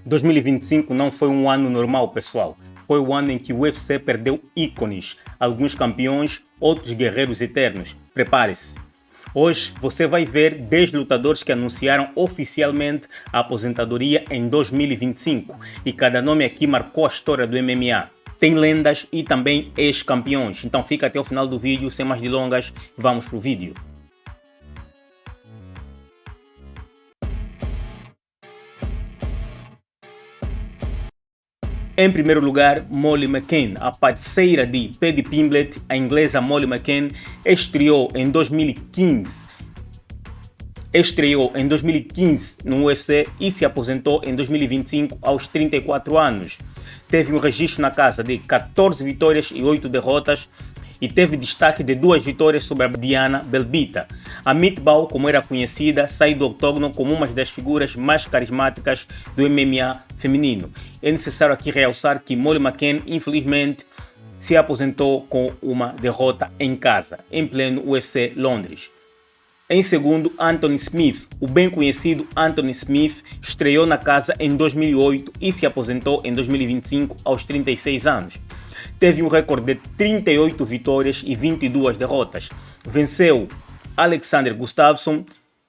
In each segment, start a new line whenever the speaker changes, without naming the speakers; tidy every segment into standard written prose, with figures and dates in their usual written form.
2025 não foi um ano normal, pessoal. Foi o ano em que o UFC perdeu ícones, alguns campeões, outros guerreiros eternos. Prepare-se. Hoje você vai ver 10 lutadores que anunciaram oficialmente a aposentadoria em 2025 e cada nome aqui marcou a história do MMA. Tem lendas e também ex-campeões, então fica até o final do vídeo, sem mais delongas, vamos pro vídeo. Em primeiro lugar, Molly McCann, a parceira de Paddy Pimblett, a inglesa Molly McCann, estreou em 2015 no UFC e se aposentou em 2025 aos 34 anos. Teve um registro na casa de 14 vitórias e 8 derrotas e teve destaque de 2 vitórias sobre a Diana Belbita. A Meatball, como era conhecida, saiu do octógono como uma das figuras mais carismáticas do MMA feminino. É necessário aqui realçar que Molly McCann, infelizmente, se aposentou com uma derrota em casa, em pleno UFC Londres. Em segundo, Anthony Smith. O bem conhecido Anthony Smith estreou na casa em 2008 e se aposentou em 2025 aos 36 anos. Teve um recorde de 38 vitórias e 22 derrotas. Venceu Alexander Gustafsson,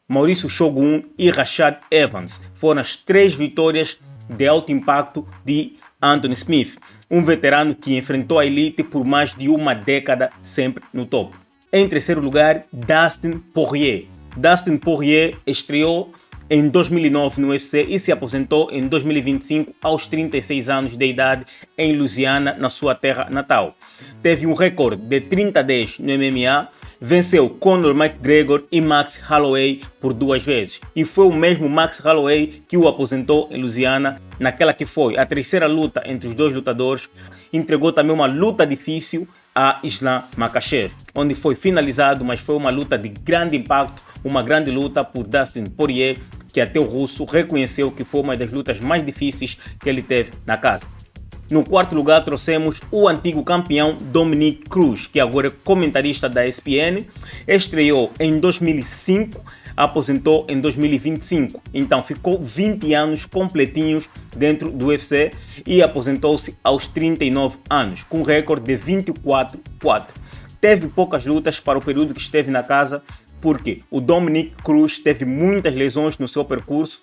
Mauricio Shogun e Rashad Evans. Foram as 3 vitórias de alto impacto de Anthony Smith, um veterano que enfrentou a elite por mais de uma década sempre no topo. Em terceiro lugar, Dustin Poirier. Dustin Poirier estreou em 2009 no UFC e se aposentou em 2025 aos 36 anos de idade em Louisiana, na sua terra natal. Teve um recorde de 30-10 no MMA, venceu Conor McGregor e Max Holloway por 2 vezes. E foi o mesmo Max Holloway que o aposentou em Louisiana, naquela que foi a terceira luta entre os dois lutadores. Entregou também uma luta difícil a Islam Makhachev, onde foi finalizado, mas foi uma luta de grande impacto, uma grande luta por Dustin Poirier, que até o russo reconheceu que foi uma das lutas mais difíceis que ele teve na casa. No quarto lugar trouxemos o antigo campeão Dominick Cruz, que agora é comentarista da ESPN, estreou em 2005, aposentou em 2025, então ficou 20 anos completinhos dentro do UFC e aposentou-se aos 39 anos, com um recorde de 24-4. Teve poucas lutas para o período que esteve na casa, porque o Dominick Cruz teve muitas lesões no seu percurso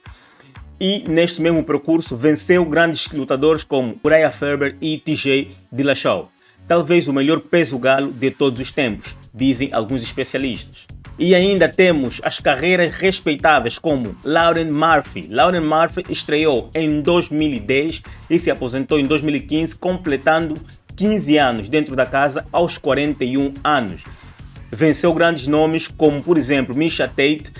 e neste mesmo percurso venceu grandes lutadores como Uriah Faber e TJ Dillashaw. Talvez o melhor peso galo de todos os tempos, dizem alguns especialistas. E ainda temos as carreiras respeitáveis como Lauren Murphy. Lauren Murphy estreou em 2010 e se aposentou em 2015, completando 15 anos dentro da casa aos 41 anos. Venceu grandes nomes como, por exemplo, Miesha Tate.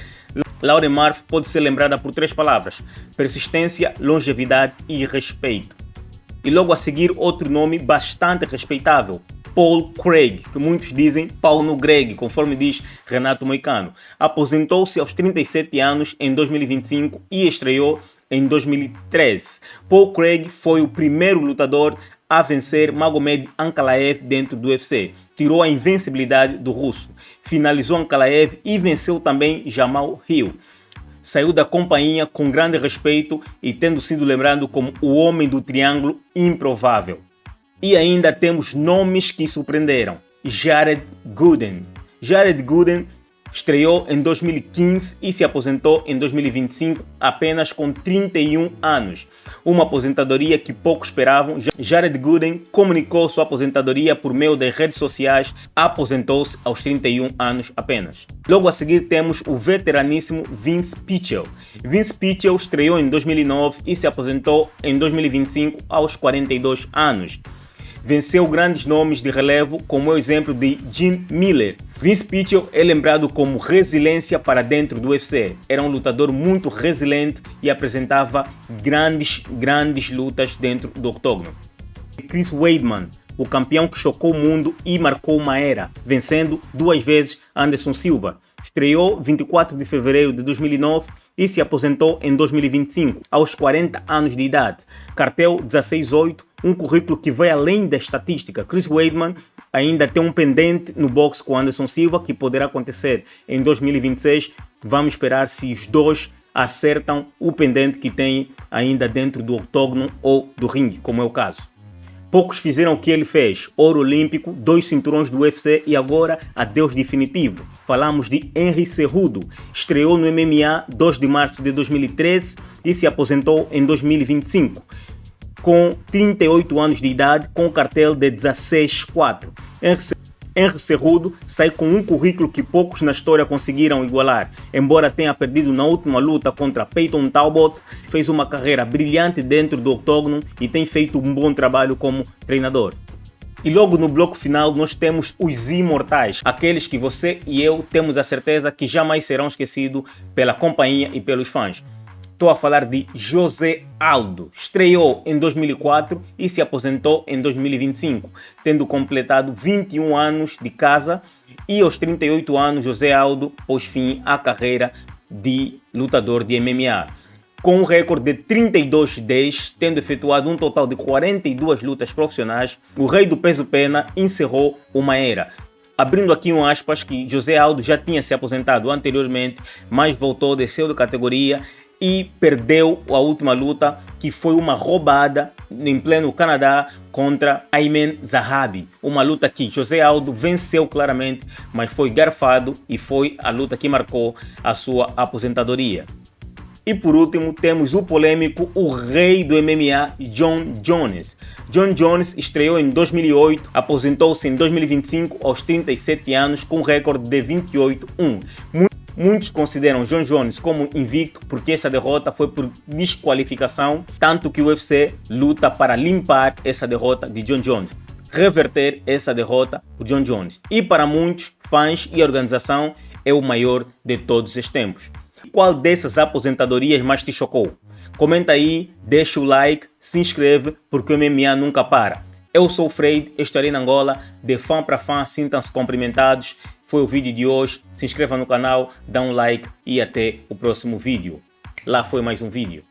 Lauren Murphy pode ser lembrada por 3 palavras: persistência, longevidade e respeito. E logo a seguir outro nome bastante respeitável, Paul Craig, que muitos dizem pau no Greg, conforme diz Renato Moicano. Aposentou-se aos 37 anos em 2025 e estreou em 2013. Paul Craig foi o primeiro lutador a vencer Magomed Ankalaev dentro do UFC. Tirou a invencibilidade do russo, finalizou Ankalaev e venceu também Jamal Hill. Saiu da companhia com grande respeito e tendo sido lembrado como o homem do triângulo improvável. E ainda temos nomes que surpreenderam. Jared Gooden. Jared Gooden estreou em 2015 e se aposentou em 2025 apenas com 31 anos. Uma aposentadoria que poucos esperavam. Jared Gooden comunicou sua aposentadoria por meio das redes sociais, aposentou-se aos 31 anos apenas. Logo a seguir temos o veteraníssimo Vince Pichel. Vince Pichel estreou em 2009 e se aposentou em 2025 aos 42 anos. Venceu grandes nomes de relevo, como o exemplo de Jim Miller. Vince Pichel é lembrado como resiliência para dentro do UFC. Era um lutador muito resiliente e apresentava grandes lutas dentro do octógono. Chris Weidman, o campeão que chocou o mundo e marcou uma era, vencendo 2 vezes Anderson Silva. Estreou 24 de fevereiro de 2009 e se aposentou em 2025, aos 40 anos de idade. Cartel 16-8, um currículo que vai além da estatística. Chris Weidman ainda tem um pendente no boxe com Anderson Silva, que poderá acontecer em 2026. Vamos esperar se os dois acertam o pendente que tem ainda dentro do octógono ou do ringue, como é o caso. Poucos fizeram o que ele fez: ouro olímpico, 2 cinturões do UFC e agora adeus definitivo. Falamos de Henry Cejudo. Estreou no MMA 2 de março de 2013 e se aposentou em 2025. Com 38 anos de idade, com o cartel de 16-4. Henry Cejudo sai com um currículo que poucos na história conseguiram igualar. Embora tenha perdido na última luta contra Peyton Talbot, fez uma carreira brilhante dentro do octógono e tem feito um bom trabalho como treinador. E logo no bloco final nós temos os imortais, aqueles que você e eu temos a certeza que jamais serão esquecidos pela companhia e pelos fãs. Estou a falar de José Aldo. Estreou em 2004 e se aposentou em 2025, tendo completado 21 anos de casa, e aos 38 anos José Aldo pôs fim à carreira de lutador de MMA. Com um recorde de 32-10, tendo efetuado um total de 42 lutas profissionais, o rei do peso-pena encerrou uma era. Abrindo aqui um aspas, que José Aldo já tinha se aposentado anteriormente, mas voltou, desceu de categoria e perdeu a última luta, que foi uma roubada em pleno Canadá contra Ayman Zahabi. Uma luta que José Aldo venceu claramente, mas foi garfado e foi a luta que marcou a sua aposentadoria. E por último temos o polêmico, o rei do MMA, Jon Jones. Jon Jones estreou em 2008, aposentou-se em 2025 aos 37 anos com um recorde de 28-1. Muitos consideram Jon Jones como invicto porque essa derrota foi por desqualificação, tanto que o UFC luta para limpar essa derrota de Jon Jones, reverter essa derrota por Jon Jones. E para muitos fãs e organização é o maior de todos os tempos. Qual dessas aposentadorias mais te chocou? Comenta aí, deixa o like, se inscreve porque o MMA nunca para. Eu sou o Freire, estarei na Angola, de fã para fã, sintam-se cumprimentados. Foi o vídeo de hoje, se inscreva no canal, dá um like e até o próximo vídeo. Lá foi mais um vídeo.